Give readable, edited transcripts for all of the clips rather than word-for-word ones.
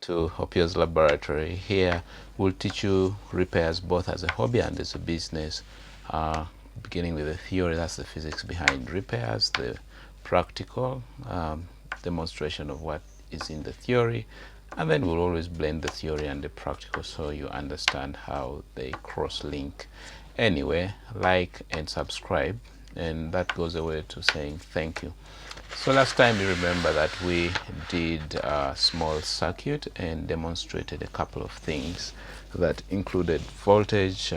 to Opio's laboratory. Here we'll teach you repairs both as a hobby and as a business, beginning with the theory, that's the physics behind repairs, the practical demonstration of what is in the theory, and then we'll always blend the theory and the practical so you understand how they cross-link. Anyway, like and subscribe, and that goes away to saying thank you. So last time you remember that we did a small circuit and demonstrated a couple of things that included voltage,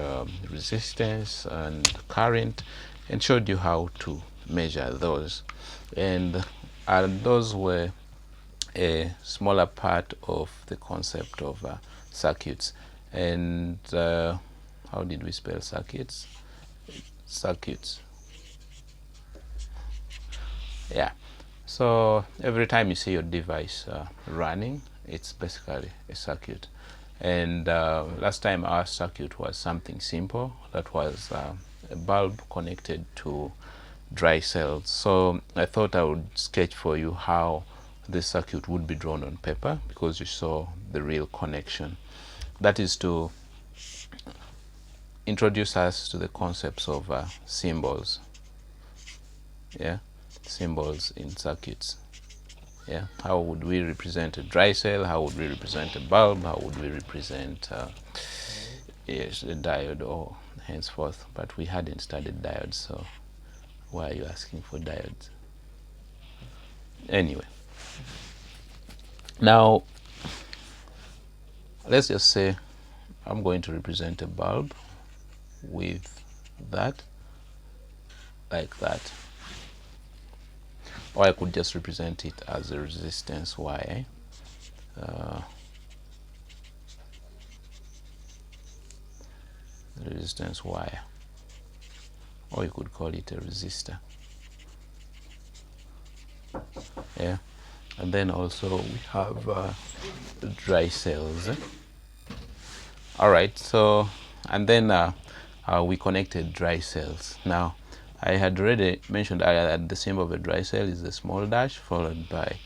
resistance and current, and showed you how to measure those, and those were a smaller part of the concept of circuits. And how did we spell circuits? Circuits. Yeah. So every time you see your device running, it's basically a circuit. And last time our circuit was something simple. That was a bulb connected to dry cells. So I thought I would sketch for you how this circuit would be drawn on paper, because you saw the real connection. That is to introduce us to the concepts of symbols. Yeah, symbols in circuits. Yeah, how would we represent a dry cell? How would we represent a bulb? How would we represent yes, a diode, or henceforth? But we hadn't studied diodes, so why are you asking for diodes? Anyway, now let's just say I'm going to represent a bulb with that, like that. Or I could just represent it as a resistance wire. Resistance wire, or you could call it a resistor. Yeah, and then also we have dry cells. All right, so and then we connected dry cells. Now I had already mentioned that the symbol of a dry cell is the small dash followed by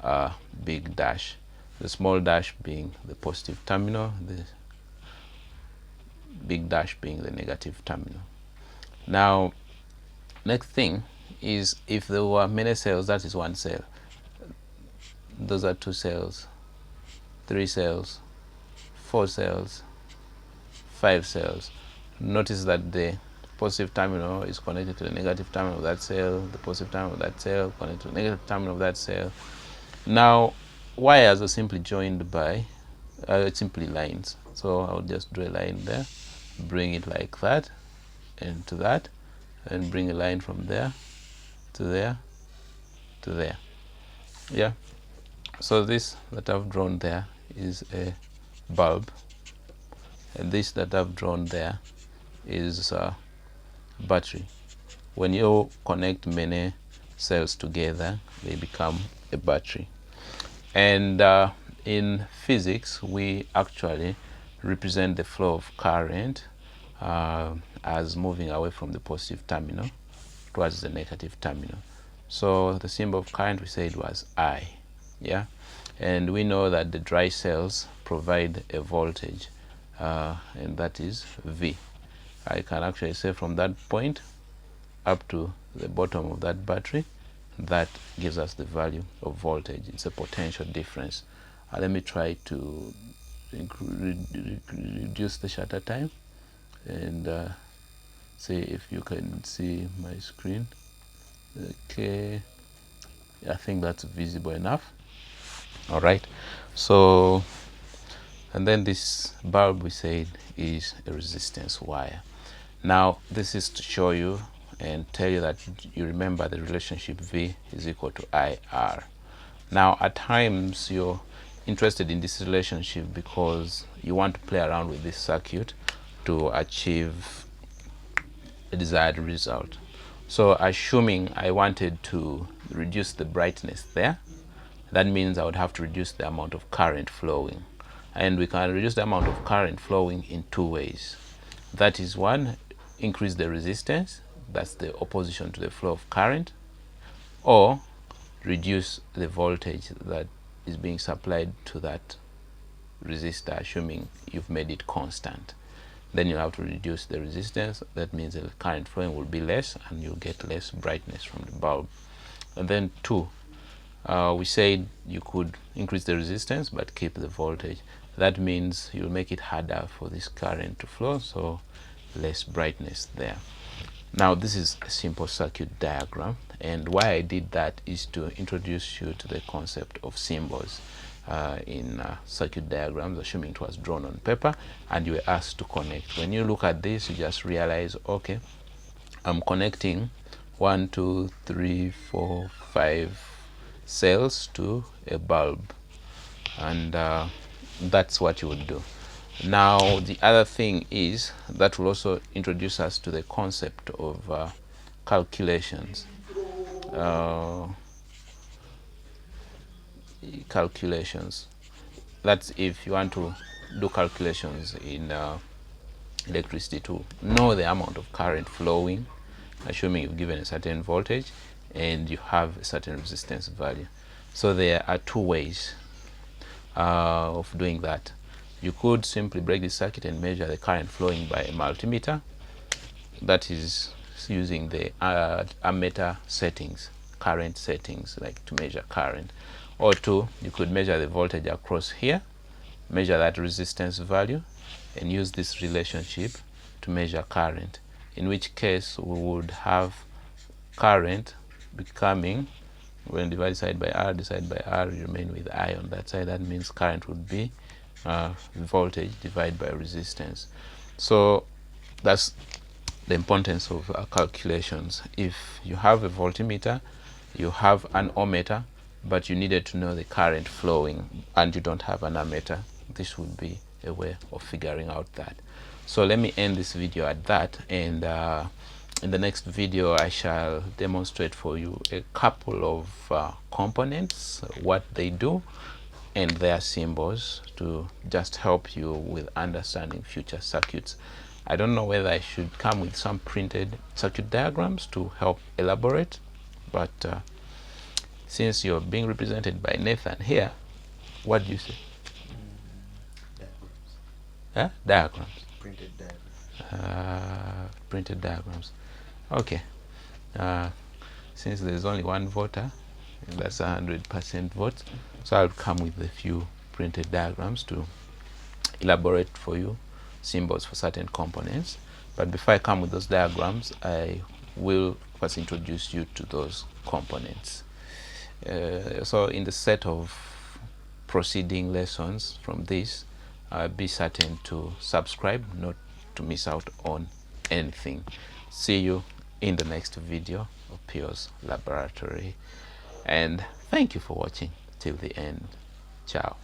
a big dash. The small dash being the positive terminal, the big dash being the negative terminal. Now, next thing is, if there were many cells, that is one cell. Those are 2 cells, 3 cells, 4 cells, 5 cells. Notice that the positive terminal is connected to the negative terminal of that cell, the positive terminal of that cell connected to the negative terminal of that cell. Now, wires are simply joined by simply lines. So I'll just draw a line there, bring it like that, and to that, and bring a line from there to there to there. Yeah. So this that I've drawn there is a bulb, and this that I've drawn there is a battery. When you connect many cells together, they become a battery. And in physics, we actually represent the flow of current as moving away from the positive terminal towards the negative terminal. So the symbol of current, we said, was I. Yeah, and we know that the dry cells provide a voltage, and that is V. I can actually say from that point up to the bottom of that battery, that gives us the value of voltage. It's a potential difference. Let me try to reduce the shutter time and see if you can see my screen. Okay, I think that's visible enough. All right, so, and then this bulb, we said, is a resistance wire. Now this is to show you and tell you that you remember the relationship V is equal to IR. Now at times you're interested in this relationship because you want to play around with this circuit to achieve a desired result. So assuming I wanted to reduce the brightness there, that means I would have to reduce the amount of current flowing. And we can reduce the amount of current flowing in 2 ways. That is, one, increase the resistance, that's the opposition to the flow of current, or reduce the voltage that is being supplied to that resistor, assuming you've made it constant. Then you have to reduce the resistance. That means the current flowing will be less and you'll get less brightness from the bulb. And then 2, we said you could increase the resistance but keep the voltage. That means you'll make it harder for this current to flow, so less brightness there. Now this is a simple circuit diagram, and why I did that is to introduce you to the concept of symbols in circuit diagrams, assuming it was drawn on paper and you were asked to connect. When you look at this, you just realize, okay, I'm connecting 1, 2, 3, 4, 5 cells to a bulb, and that's what you would do. Now the other thing is that will also introduce us to the concept of calculations. That's if you want to do calculations in electricity, to know the amount of current flowing, assuming you've given a certain voltage and you have a certain resistance value. So there are 2 ways of doing that. You could simply break the circuit and measure the current flowing by a multimeter. That is using the ammeter settings, current settings, like to measure current. Or 2, you could measure the voltage across here, measure that resistance value, and use this relationship to measure current, in which case we would have current becoming, when divided by R, you remain with I on that side. That means current would be voltage divided by resistance. So that's the importance of calculations. If you have a voltmeter, you have an ohmmeter, but you needed to know the current flowing and you don't have an ammeter, this would be a way of figuring out that. So let me end this video at that, and in the next video I shall demonstrate for you a couple of components, what they do and their symbols, to just help you with understanding future circuits. I don't know whether I should come with some printed circuit diagrams to help elaborate, but since you're being represented by Nathan here, what do you say? Diagrams. Diagrams. Printed diagrams. Printed diagrams. Okay. Since there's only one voter, and that's 100% vote, so I'll come with a few printed diagrams to elaborate for you symbols for certain components. But before I come with those diagrams, I will first introduce you to those components. So in the set of proceeding lessons from this, be certain to subscribe, not to miss out on anything. See you in the next video of Pio's Laboratory, and thank you for watching till the end. Ciao.